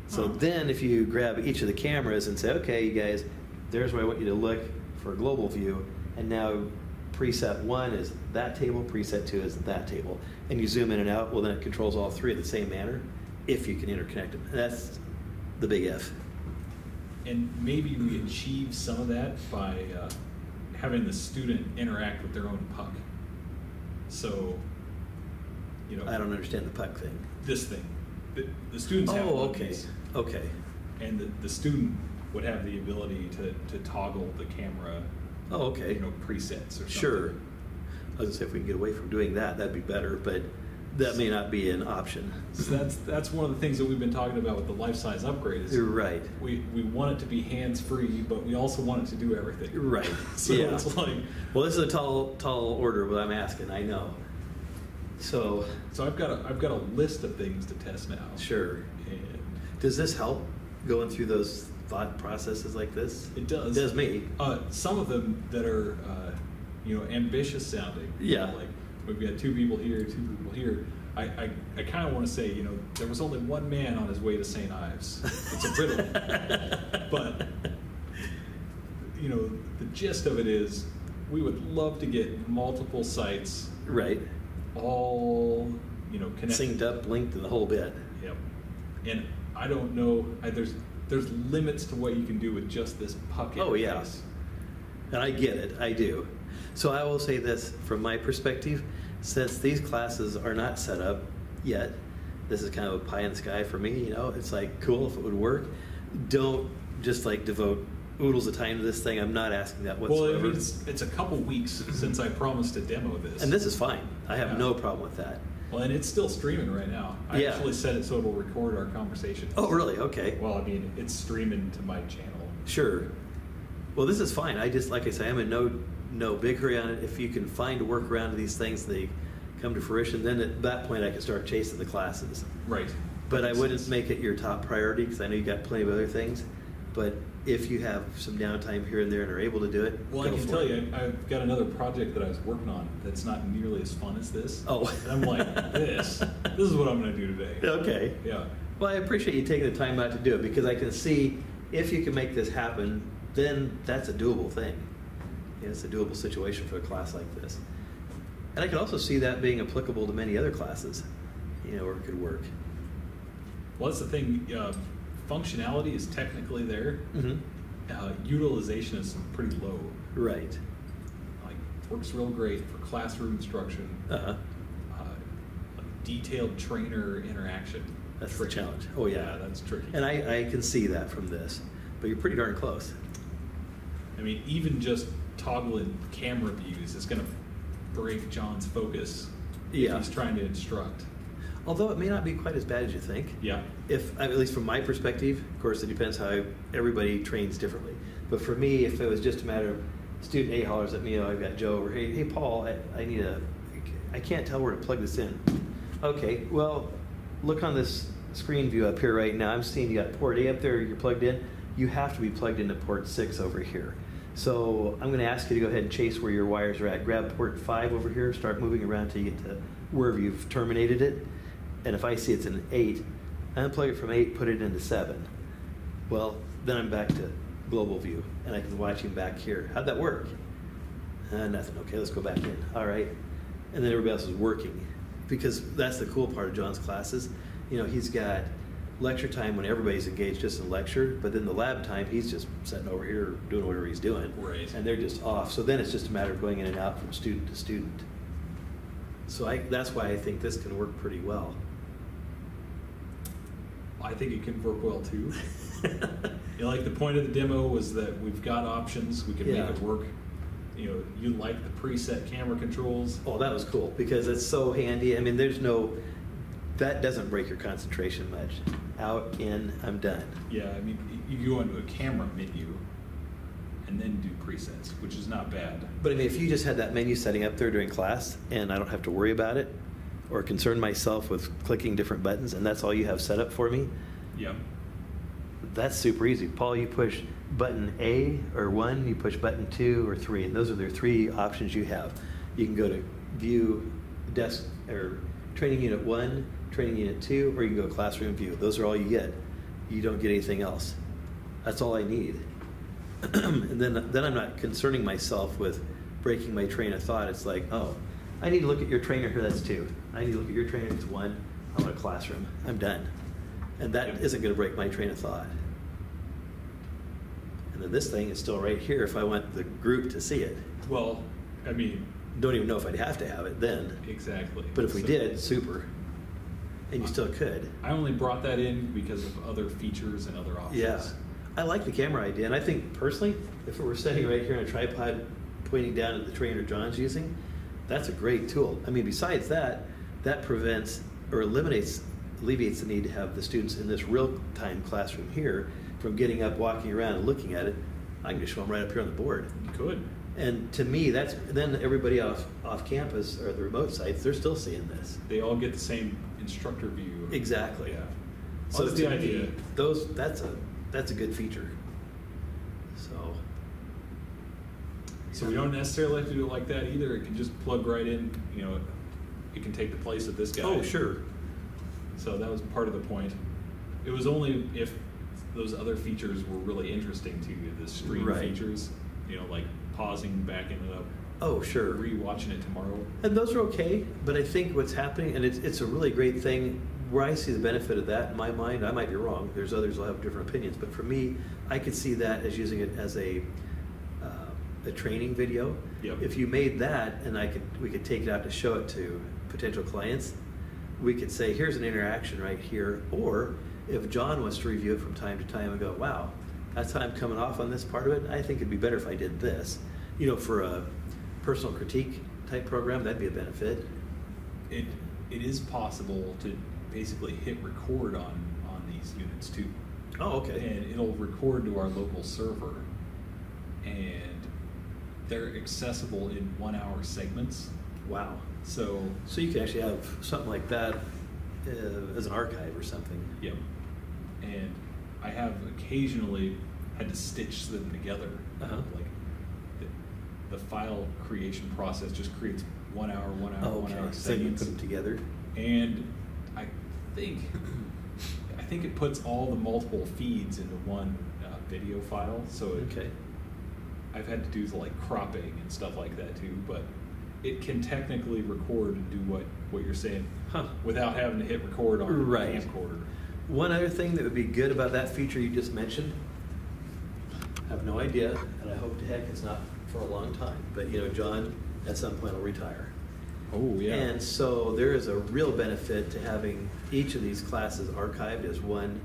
So then if you grab each of the cameras and say, okay, you guys, there's where I want you to look for a global view, and now preset 1 is that table, preset 2 is that table, and you zoom in and out, well then it controls all 3 in the same manner, if you can interconnect them. And that's the big if. And maybe we achieve some of that by having the student interact with their own puck. So, you know. I don't understand the puck thing. This thing. The students have these. Okay. And the student would have the ability to toggle the camera. Oh, okay. You know, presets or something. Sure. I was going to say if we can get away from doing that, that'd be better, but that may not be an option. So that's one of the things that we've been talking about with the life-size upgrade. Is You're right. We want it to be hands-free, but we also want it to do everything. Right. So it's like, well, this is a tall order, but I'm asking. I know. So I've got a list of things to test now. Sure. And does this help going through those thought processes like this? It does. It does me. Some of them that are ambitious sounding. Yeah. Like we've got 2 people here, 2 people here. I kind of want to say, there was only 1 man on his way to St. Ives. It's a riddle. But the gist of it is we would love to get multiple sites Right. all, connected. Synced up, linked, and the whole bit. Yep. And I don't know, there's limits to what you can do with just this puck interface. Oh, yeah. And I get it, I do. So I will say this, from my perspective, since these classes are not set up yet, this is kind of a pie in the sky for me, it's like, cool if it would work. Don't just like devote oodles of time to this thing. I'm not asking that whatsoever. Well, it's a couple weeks since I promised to demo this. And this is fine. I have no problem with that. Well, and it's still streaming right now. I actually set it so it'll record our conversation. Oh, really? Okay. Well, I mean, it's streaming to my channel. Sure. Well, this is fine. I just, like I say, I'm in no big hurry on it. If you can find a workaround to these things, they come to fruition, then at that point I can start chasing the classes. Right. But I wouldn't make it your top priority because I know you got plenty of other things. But if you have some downtime here and there and are able to do it, well, I can tell you, I've got another project that I was working on that's not nearly as fun as this. Oh. And I'm like, this is what I'm going to do today. Okay. Yeah. Well, I appreciate you taking the time out to do it because I can see if you can make this happen, then that's a doable thing. It's a doable situation for a class like this. And I can also see that being applicable to many other classes, where it could work. Well, that's the thing. Functionality is technically there. Mm-hmm. Utilization is pretty low. Right. Like, works real great for classroom instruction. Like detailed trainer interaction. That's tricky. the challenge. Oh, yeah. That's tricky. And I can see that from this. But you're pretty darn close. I mean, even just toggling camera views is going to break John's focus if he's trying to instruct. Although it may not be quite as bad as you think. Yeah. At least from my perspective, of course, it depends how everybody trains differently. But for me, if it was just a matter of student A hollers at me, I've got Joe over, hey Paul, I can't tell where to plug this in. Okay, well, look on this screen view up here right now. I'm seeing you got port A up there, you're plugged in. You have to be plugged into port 6 over here. So I'm going to ask you to go ahead and chase where your wires are at. Grab port 5 over here, start moving around until you get to wherever you've terminated it. And if I see it's an 8, unplug it from 8, put it into 7. Well, then I'm back to global view, and I can watch him back here. How'd that work? Nothing. Okay, let's go back in. All right. And then everybody else is working. Because that's the cool part of John's classes. He's got lecture time when everybody's engaged just in lecture, but then the lab time, he's just sitting over here doing whatever he's doing. Right. And they're just off. So then it's just a matter of going in and out from student to student. So that's why I think this can work pretty well. I think it can work well too. Like the point of the demo was that we've got options. We can make it work. You like the preset camera controls. Oh, that was cool because it's so handy. I mean, that doesn't break your concentration much. Out, in, I'm done. Yeah, I mean, you go into a camera menu and then do presets, which is not bad. But I mean, if you just had that menu setting up there during class and I don't have to worry about it or concern myself with clicking different buttons and that's all you have set up for me, that's super easy. Paul, you push button A or 1, you push button 2 or 3, and those are the 3 options you have. You can go to view desk or training unit 1, training unit 2, or you can go classroom view. Those are all you get. You don't get anything else. That's all I need. And then I'm not concerning myself with breaking my train of thought. It's like, oh, I need to look at your trainer here, that's 2. I need to look at your trainer, that's 1. I want a classroom. I'm done. And that isn't going to break my train of thought. And then this thing is still right here if I want the group to see it. Well, I mean... Don't even know if I'd have to have it then. Exactly. But if we did, super. And you still could. I only brought that in because of other features and other options. Yeah. I like the camera idea. And I think, personally, if it were sitting right here on a tripod pointing down at the trainer John's using, that's a great tool. I mean, besides that, that prevents or alleviates the need to have the students in this real-time classroom here from getting up, walking around, and looking at it. I can just show them right up here on the board. You could. And to me, then everybody off campus or the remote sites, they're still seeing this. They all get the same instructor view. Exactly. Yeah. So that's the idea. That's a good feature. So we don't necessarily have to do it like that either. It can just plug right in. It can take the place of this guy. Oh, sure. So that was part of the point. It was only if those other features were really interesting to you, the stream features. you know, like pausing, backing it up, Oh, sure. rewatching it tomorrow. And those are okay, but I think what's happening, and it's a really great thing, where I see the benefit of that in my mind, I might be wrong, there's others who have different opinions, but for me, I could see that as using it as a training video. Yep. If you made that, and we could take it out to show it to potential clients, we could say, here's an interaction right here, or if John wants to review it from time to time and go, wow, that's how I'm coming off on this part of it, I think it'd be better if I did this. You know, for a personal critique type program, that'd be a benefit. It is possible to basically hit record on these units too. Oh, okay. And it'll record to our local server, and they're accessible in 1 hour segments. Wow. So So you can actually have something like that as an archive or something. yep. And I have occasionally had to stitch them together. Uh-huh. Like the file creation process just creates 1 hour, 1 hour, Oh, 1 okay. hour So you segments. put them together. And I think it puts all the multiple feeds into one video file. So Okay. I've had to do like cropping and stuff like that too, but it can technically record and do what you're saying Huh. without having to hit record on Right. a camcorder. One other thing that would be good about that feature you just mentioned, I have no idea, and I hope to heck it's not for a long time, but you know, John at some point will retire. Oh yeah. And so there is a real benefit to having each of these classes archived as one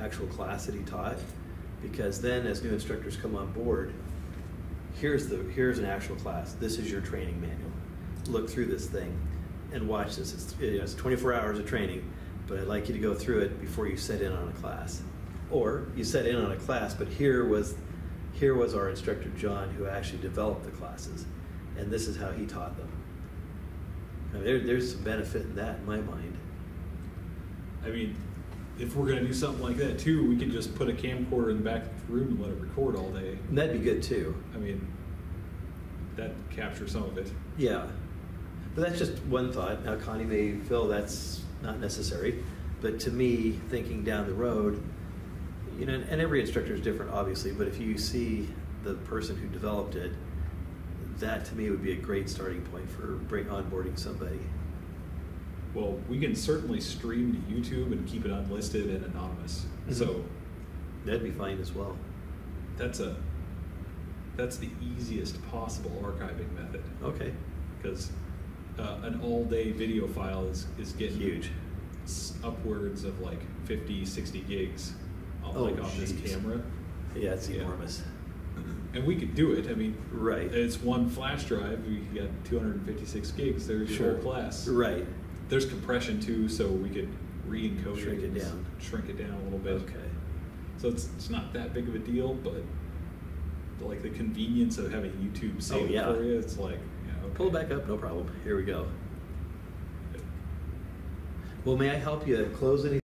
actual class that he taught, because then as new instructors come on board, here's an actual class. This is your training manual. Look through this thing and watch this. It's 24 hours of training, but I'd like you to go through it before you set in on a class. Or you set in on a class, but here was our instructor John who actually developed the classes, and this is how he taught them. I mean, there's some benefit in that in my mind. I mean, if we're gonna do something like that too, we can just put a camcorder in the back of the room and let it record all day. And that'd be good too. I mean, that captures some of it. Yeah. But that's just one thought. Now, Connie may feel that's not necessary, but to me, thinking down the road, you know, and every instructor is different, obviously, but if you see the person who developed it, that to me would be a great starting point for onboarding somebody. Well, we can certainly stream to YouTube and keep it unlisted and anonymous. Mhm. So That'd be fine as well. that's the easiest possible archiving method, Okay. because an all-day video file is getting Huge. Upwards of like 50, 60 gigs on, Oh, on this geez. camera. Yeah, it's Yeah. enormous. And we could do it. I mean, Right. it's one flash drive. We got 256 gigs. There's your Sure. whole class. Right. There's compression too, so we could re-encode Shrink it and down. Shrink it down a little bit. Okay. So it's not that big of a deal, but like the convenience of having YouTube save it yeah. for you, it's like, yeah, okay. Pull it back up, no problem. Here we go. Well, may I help you close any?